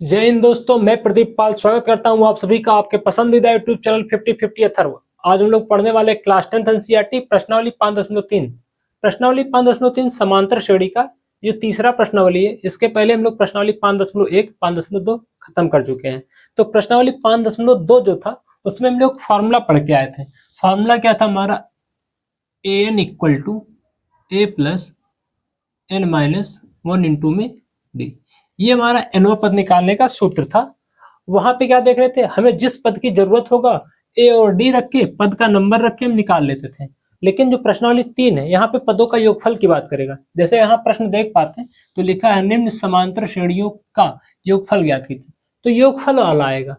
जय हिंद दोस्तों, मैं प्रदीप पाल स्वागत करता हूं आप सभी का आपके पसंदीदा यूट्यूब चैनल 50-50 अथर्व। आज हम लोग पढ़ने वाले क्लास 10th एनसीईआरटी प्रश्नावली 5.3। प्रश्नावली 5.3 समांतर श्रेणी का जो तीसरा प्रश्नावली है। इसके पहले हम लोग प्रश्नावली 5.1, 5.2 खत्म कर चुके हैं। तो प्रश्नावली 5.2 जो था उसमें हम लोग फॉर्मूला पढ़ के आए थे। फॉर्मूला क्या था हमारा? an equal to a plus n minus 1 into में d। ये हमारा nवां पद निकालने का सूत्र था। वहां पे क्या देख रहे थे, हमें जिस पद की जरूरत होगा ए और डी रख के पद का नंबर रख के हम निकाल लेते थे। लेकिन जो प्रश्नावली 3 है यहाँ पे पदों का योगफल की बात करेगा। जैसे यहाँ प्रश्न देख पाते हैं तो लिखा है निम्न समांतर श्रेणियों का योगफल ज्ञात कीजिए, तो योगफल वाला आएगा।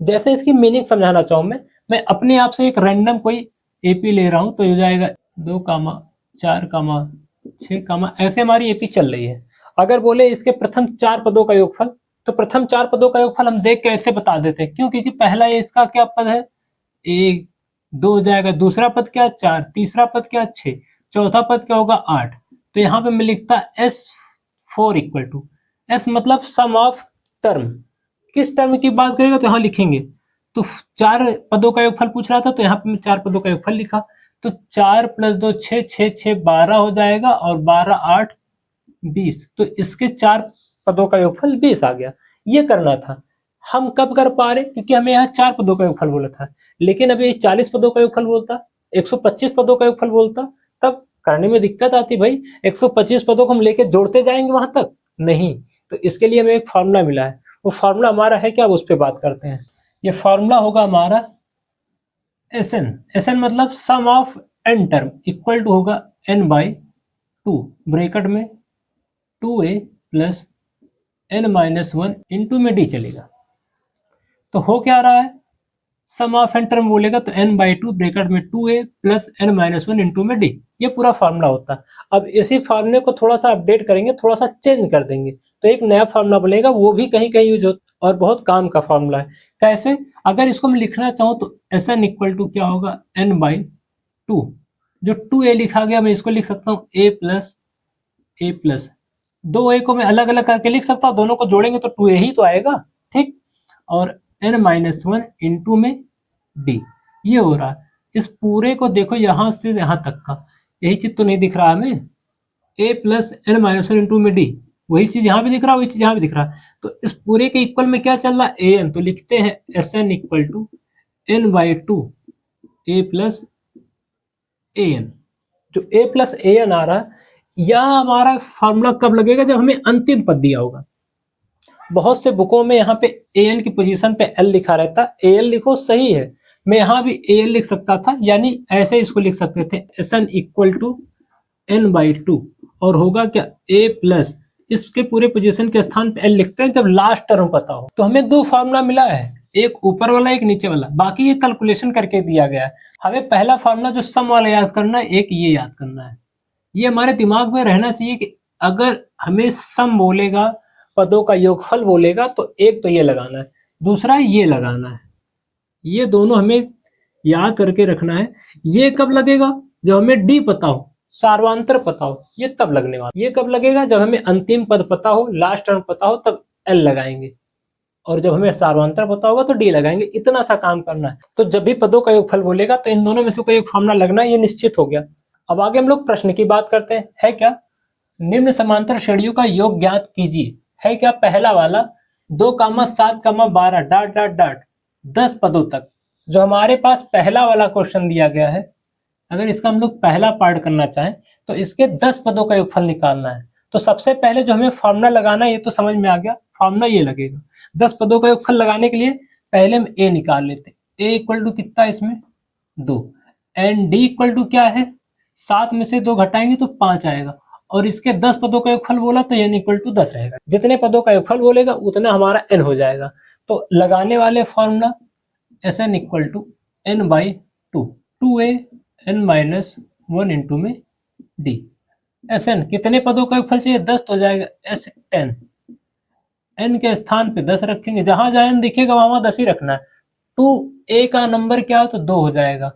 जैसे इसकी मीनिंग समझाना चाहूँ मैं अपने आप से एक रैंडम कोई एपी ले रहा हूँ तो हो जाएगा 2, 4, 6, ऐसे हमारी एपी चल रही है। अगर बोले इसके प्रथम 4 पदों का योगफल, तो प्रथम 4 पदों का योगफल हम देख के ऐसे बता देते हैं। क्यों? क्योंकि पहला ये इसका क्या पद है? 1, 2 हो जाएगा, दूसरा पद क्या? 4, तीसरा पद क्या? 6, चौथा पद क्या होगा? 8। तो यहाँ पे मैं लिखता S4 इक्वल टू, S मतलब सम ऑफ टर्म। किस टर्म की बात करेगा तो यहाँ लिखेंगे। तो 4 पदों का योगफल पूछ रहा था तो यहाँ पे मैं 4 पदों का योगफल लिखा। तो 4 + 2 6, 6, 6 12 हो जाएगा और 12, 8, 20। तो इसके 4 पदों का योगफल 20 आ गया। ये करना था। हम कब कर पा रहे? क्योंकि हमें यहाँ 4 पदों का योगफल बोला था। लेकिन अभी 40 पदों का योगफल बोलता, 125 पदों का योगफल बोलता, तब करने में दिक्कत आती। भाई 125 पदों को हम लेके जोड़ते जाएंगे वहां तक? नहीं। तो इसके लिए हमें एक फॉर्मूला मिला है। वो फॉर्मूला हमारा है क्या, उस पर बात करते हैं। ये फॉर्मूला होगा हमारा Sn मतलब sum of n term equal to होगा n/2 ब्रैकेट में 2a प्लस n-1 इंटू में d चलेगा। तो हो क्या रहा है? सम ऑफ n टर्म बोलेगा तो n/2 ब्रैकेट में 2a प्लस n-1 इंटू में d। ये पूरा फार्मूला होता है। अब इसी फार्मूले को थोड़ा सा अपडेट करेंगे, थोड़ा सा चेंज कर देंगे तो एक नया फार्मूला बनेगा। वो भी कहीं कहीं यूज होता और बहुत काम का फार्मूला है। कैसे? अगर इसको मैं लिखना चाहूँ तो Sn इक्वल टू क्या होगा? n/2। जो 2a लिखा गया मैं इसको लिख सकता हूँ a प्लस 2a को मैं अलग अलग करके लिख सकता हूँ, दोनों को जोड़ेंगे तो 2a ही तो आएगा। ठीक। और n-1 इंटू में d। ये हो रहा है। इस पूरे को देखो यहां से यहां तक का, यही चीज तो नहीं दिख रहा हमें? a प्लस n-1 इंटू में d, वही चीज यहाँ भी दिख रहा है, वही चीज यहाँ भी दिख रहा है। तो इस पूरे के इक्वल में क्या चल रहा है? an। तो लिखते हैं Sn equal to n/2 a plus an। जो a प्लस an आ रहा है, यह हमारा फॉर्मूला कब लगेगा? जब हमें अंतिम पद दिया होगा। बहुत से बुकों में यहाँ पे an की पोजीशन पे l लिखा रहता। al लिखो, सही है। मैं यहाँ भी al लिख सकता था, यानी ऐसे इसको लिख सकते थे Sn इक्वल टू n/2 और होगा क्या? a प्लस इसके पूरे पोजीशन के स्थान पे l लिखते हैं जब लास्ट टर्म पता हो। तो हमें 2 फार्मूला मिला है, एक ऊपर वाला एक नीचे वाला, बाकी ये कैलकुलेशन करके दिया गया है। हमें पहला फार्मूला जो सम वाला याद करना है, एक ये याद करना है। ये हमारे दिमाग में रहना चाहिए कि अगर हमें सम बोलेगा, पदों का योगफल बोलेगा, तो एक तो ये लगाना है, दूसरा ये लगाना है। ये दोनों हमें याद करके रखना है। ये कब लगेगा? जब हमें डी पता हो, सार्वंतर पता हो, ये तब लगने वाला। ये कब लगेगा? जब हमें अंतिम पद पता हो, लास्ट टर्म पता हो, तब एल लगाएंगे। और जब हमें सार्वंतर पता होगा तो डी लगाएंगे। इतना सा काम करना है। तो जब भी पदों का योगफल बोलेगा तो इन दोनों में से कोई एक फॉर्मूला लगना, ये निश्चित हो गया। अब आगे हम लोग प्रश्न की बात करते हैं। है क्या? निम्न समांतर श्रेणियों का योग ज्ञात कीजिए। है क्या? पहला वाला 2, 7, 12 डॉट डॉट डॉट 10 पदों तक। जो हमारे पास पहला वाला क्वेश्चन दिया गया है, अगर इसका हम लोग पहला पार्ट करना चाहें तो इसके 10 पदों का योगफल निकालना है। तो सबसे पहले जो हमें फॉर्मूला लगाना है, ये तो समझ में आ गया। फॉर्मूला ये लगेगा। 10 पदों का योगफल लगाने के लिए पहले हम a निकाल लेते हैं। a इक्वल टू कितना इसमें? 2। एंड d इक्वल टू क्या है? 7 में से 2 घटाएंगे तो 5 आएगा। और इसके 10 पदों का योगफल बोला तो n इक्वल टू 10 रहेगा। जितने पदों का योगफल बोलेगा उतना हमारा n हो जाएगा। तो लगाने वाले formula Sn equal to n/2 2a n-1 into में d। Sn कितने पदों का योगफल चाहिए? 10, तो जाएगा S10। n के स्थान पे 10 रखेंगे, जहां जहां n दिखेगा वहां 10 ही रखना है। 2a का नंबर क्या हो? तो 2 हो जाएगा।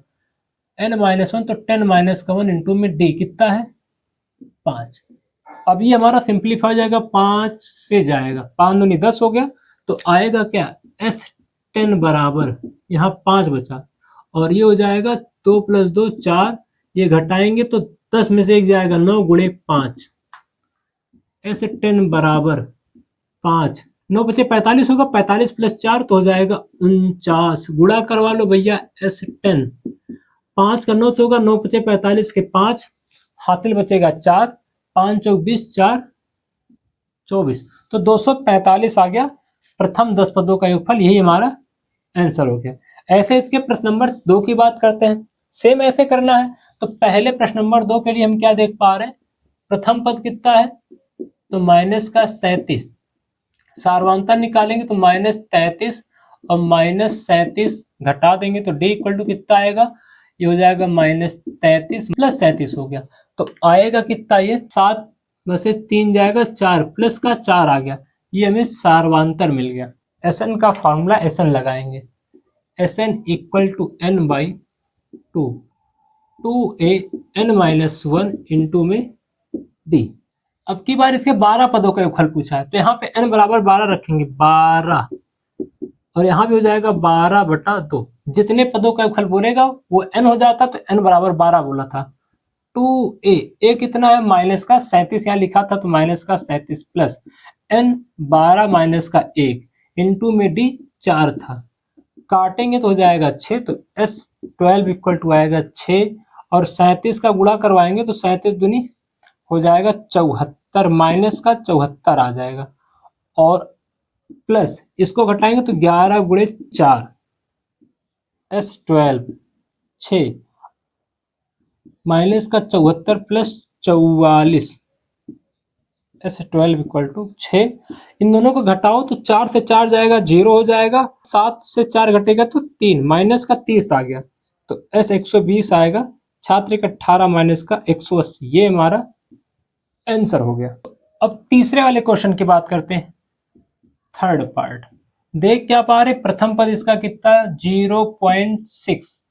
n-1 तो 10-1 इंटू में d कितना है? 5। अब ये हमारा सिंप्लीफाई हो जाएगा, 5 से जाएगा, 5 दूनी 10 हो गया। तो आएगा क्या, S10 बराबर, यहाँ 5 बचा और ये हो जाएगा 2 + 2 4, ये घटाएंगे तो 10 में से 1 जाएगा, 9 × 5, S10 बराबर 5, 9 बचे 45 होगा, 45 + 4 तो हो जाएगा 49, गुणा करवा लो भैया S10, 5 का 9 से होगा, 9 बचे 45 के 5, हासिल बचेगा 4, 5 चौक 20, 4 24, तो 245 आ गया प्रथम 10 पदों का योगफल, यही हमारा आंसर हो गया। ऐसे इसके प्रश्न नंबर 2 की बात करते हैं, सेम ऐसे करना है। तो पहले प्रश्न नंबर 2 के लिए हम क्या देख पा रहे हैं, प्रथम पद कितना है, तो -37, सार्वधातुक निकालेंगे तो -33 और -37 घटा देंगे तो d इक्वल टू कितना आएगा, ये हो जाएगा -33 + 37 हो गया, तो आएगा कितना, ये 7 में से 3 जाएगा 4, प्लस का 4 आ गया, ये हमें सार्वधातुक मिल गया। Sn का फॉर्मूला Sn लगाएंगे, Sn equal to n/2, 2a n-1 into में d। अब की बार इसके 12 पदों का योगफल पूछा है, तो यहाँ पे n बराबर 12 रखेंगे, 12, और यहाँ भी हो जाएगा 12/2, जितने पदों का योगफल बोलेगा वो n हो जाता, तो n बराबर 12 बोला था। 2a, a कितना है, माइनस का 37 यहाँ लिखा था, तो माइनस का 37 प्लस n 12 माइनस का 1 इंटू में d 4 था, काटेंगे तो हो जाएगा 6, तो S12 इक्वल टू आएगा 6, और 37 का गुणा करवाएंगे तो 37 दूनी हो जाएगा 74, माइनस का 74 आ जाएगा, और प्लस इसको घटाएंगे तो 11 × 4, S12 6, माइनस का 74 प्लस 44, S12 इक्वल टू 6, इन दोनों को घटाओ तो 4 से 4 जाएगा 0 हो जाएगा, 7 से 4 घटेगा तो 3, माइनस का 30 आ गया, तो S 120 आएगा, छात्र 18 माइनस का 180, ये हमारा आंसर हो गया। अब तीसरे वाले क्वेश्चन की बात करते हैं, थर्ड पार्ट। देख क्या पा रहे, प्रथम पद इसका कितना 0.6,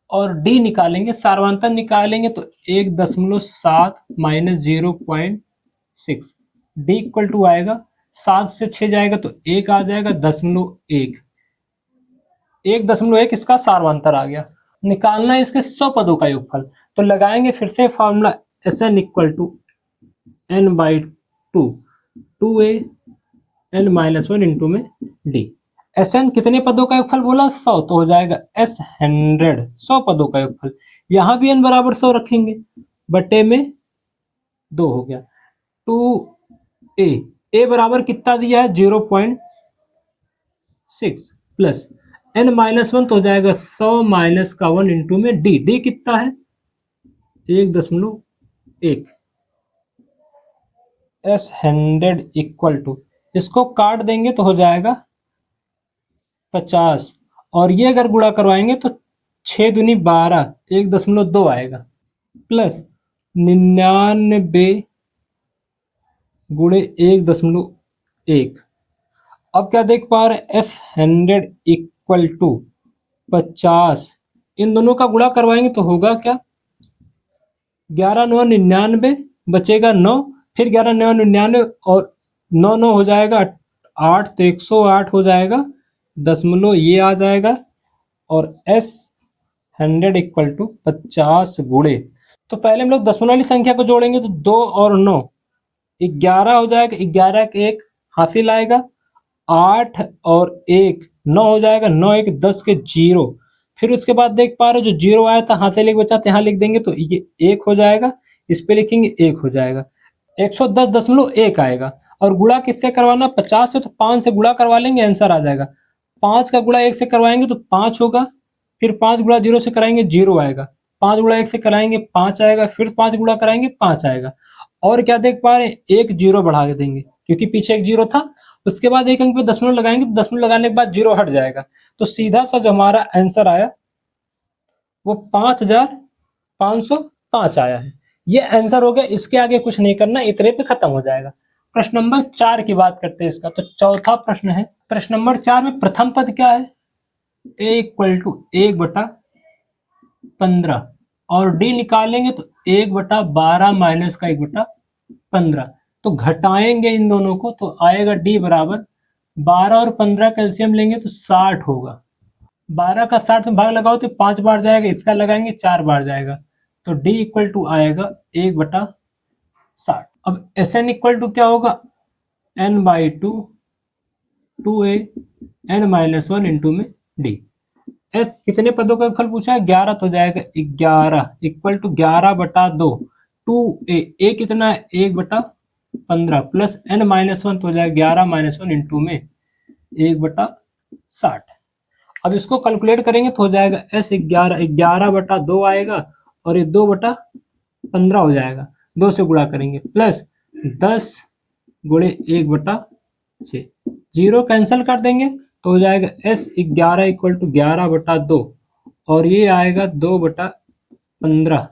और डी निकालेंगे, सार्वधातुक निकालेंगे तो 1.7 माइनस 0.6, डी इक्वल टू आएगा 7 से 6 जाएगा तो 1 आ जाएगा, 0.1, 1.1 इसका सार्वधातुक आ गया। निकालना है इसके 100 पदों का योगफल, तो लगाएंगे फिर से formula Sn equal to n/2, 2a n-1 into में d। Sn कितने पदों का योगफल बोला, 100, तो हो जाएगा S100, 100 पदों का योगफल, यहां भी n बराबर 100 रखेंगे, बटे में 2 हो गया, 2a बराबर कितना दिया है 0.6 प्लस n-1 तो हो जाएगा 100 माइनस का 1 इंटू में d कितना है 1.1, S100 इक्वल टू, इसको काट देंगे तो हो जाएगा 50, और ये अगर गुणा करवाएंगे तो 6 दूनी 12, 1.2 आएगा, प्लस 99 गुणे 1.1। अब क्या देख पा रहे हैं, S100 इक्वल टू 50, इन दोनों का गुणा करवाएंगे तो होगा क्या, 11 9 99, बचेगा 9, फिर 11 9 99 और 9 9 हो जाएगा 8, तो 108 हो जाएगा, दशमलव ये आ जाएगा, और S100 इक्वल टू 50 गुणे, तो पहले हम लोग दशमलव वाली संख्या को जोड़ेंगे तो 2 और 9 11 हो जाएगा, 11 के 1 हासिल आएगा, 8 और 1 9 हो जाएगा, 9 1 10 के 0, फिर उसके बाद देख पा रहे हो जो 0 आया था हासिल 1 बचा था, यहाँ लिख देंगे तो ये 1 हो जाएगा, इस पे लिखेंगे 1 हो जाएगा, 110.1 आएगा, और गुणा किससे करवाना, 50 से, तो 5 से गुणा करवा लेंगे, आंसर आ जाएगा, 5 का गुणा 1 से करवाएंगे तो 5 होगा, फिर 5 गुणा 0 से कराएंगे 0 आएगा, 5 गुणा 1 से कराएंगे 5 आएगा, फिर 5 गुणा कराएंगे 5 आएगा, और क्या देख पा रहे हैं, एक 0 बढ़ा के देंगे क्योंकि पीछे एक 0 था, उसके बाद एक अंक पे दशमलव लगाएंगे तो दशमलव लगाने के बाद 0 हट जाएगा, तो सीधा सा जो हमारा आंसर आया वो 5505 आया है, ये आंसर हो गया, इसके आगे कुछ नहीं करना, इतने पे खत्म हो जाएगा। प्रश्न नंबर 4 की बात करते हैं इसका, तो चौथा प्रश्न है, प्रश्न नंबर 4 में प्रथम पद क्या है, a इक्वल टू 1/15, और d निकालेंगे तो 1/12 माइनस का 1/15, तो घटाएंगे इन दोनों को तो आएगा d बराबर 12 और 15 का एलसीएम लेंगे तो 60 होगा। 12 का 60 से भाग लगाओ तो 5 बार जाएगा, इसका लगाएंगे 4 बार जाएगा, तो डी इक्वल टू आएगा 1/60। अब एस एन इक्वल टू क्या होगा, n/2 2a n-1 इंटू में डी। एस कितने पदों का फल पूछा है, 11, तो जाएगा 11 इक्वल टू 11/2 2a कितना है 1/15 प्लस n-1 तो जाएगा 11-1 इंटू में 1/60। अब इसको कैलकुलेट करेंगे तो हो जाएगा एस 11/2 आएगा और ये 2/15 हो जाएगा, 2 से गुणा करेंगे प्लस 10 गुणे 1/6, 0 कैंसिल कर देंगे तो हो जाएगा एस 11 इक्वल टू 11/2 और ये आएगा 2/15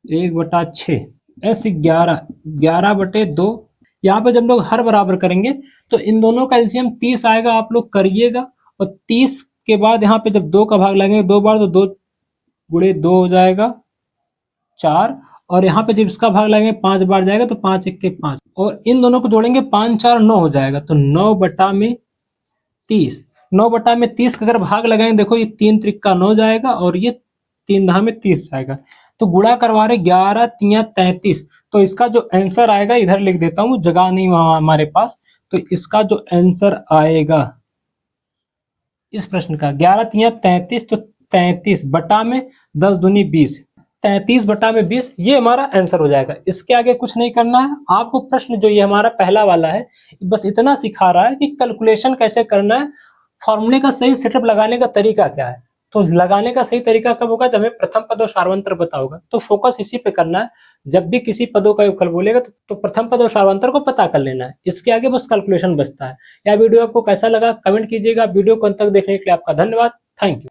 1/6, एस 11/2। यहाँ पे जब लोग हर बराबर करेंगे तो इन दोनों का एलसीएम 30 आएगा, आप लोग करिएगा। और 30 के बाद यहाँ पे जब 2 का भाग लगेंगे 2 बार तो 2 गुणे 2 हो जाएगा 4, और यहाँ पे जब इसका भाग लगेंगे 5 बार जाएगा तो 5 1 के 5, और इन दोनों को जोड़ेंगे 5 4 9 हो जाएगा, तो 9/30 9/30 का अगर भाग लगाएंगे देखो ये 3 त्रिक 9 जाएगा और ये 3 दहा में 30 जाएगा, तो गुणा करवा रहे 11 3 33, तो इसका जो आंसर आएगा इधर लिख देता हूँ, जगह नहीं वहां हमारे पास, तो इसका जो आंसर आएगा इस प्रश्न का 11 3 33, तो 33 बटा में 10 दूनी 20, 33 बटा में 20 ये हमारा आंसर हो जाएगा। इसके आगे कुछ नहीं करना है आपको। प्रश्न जो ये हमारा पहला वाला है बस इतना सिखा रहा है कि कैलकुलेशन कैसे करना है, फॉर्मूले का सही सेटअप लगाने का तरीका क्या है। तो लगाने का सही तरीका कब होगा, जब हमें प्रथम पद और सार्वंतर पता होगा। तो फोकस इसी पे करना है, जब भी किसी पदों का योगफल बोलेगा तो प्रथम पद और सार्वंतर को पता कर लेना है, इसके आगे बस कैलकुलेशन बचता है। यह वीडियो आपको कैसा लगा कमेंट कीजिएगा। वीडियो को अंत तक देखने के लिए आपका धन्यवाद। Thank you.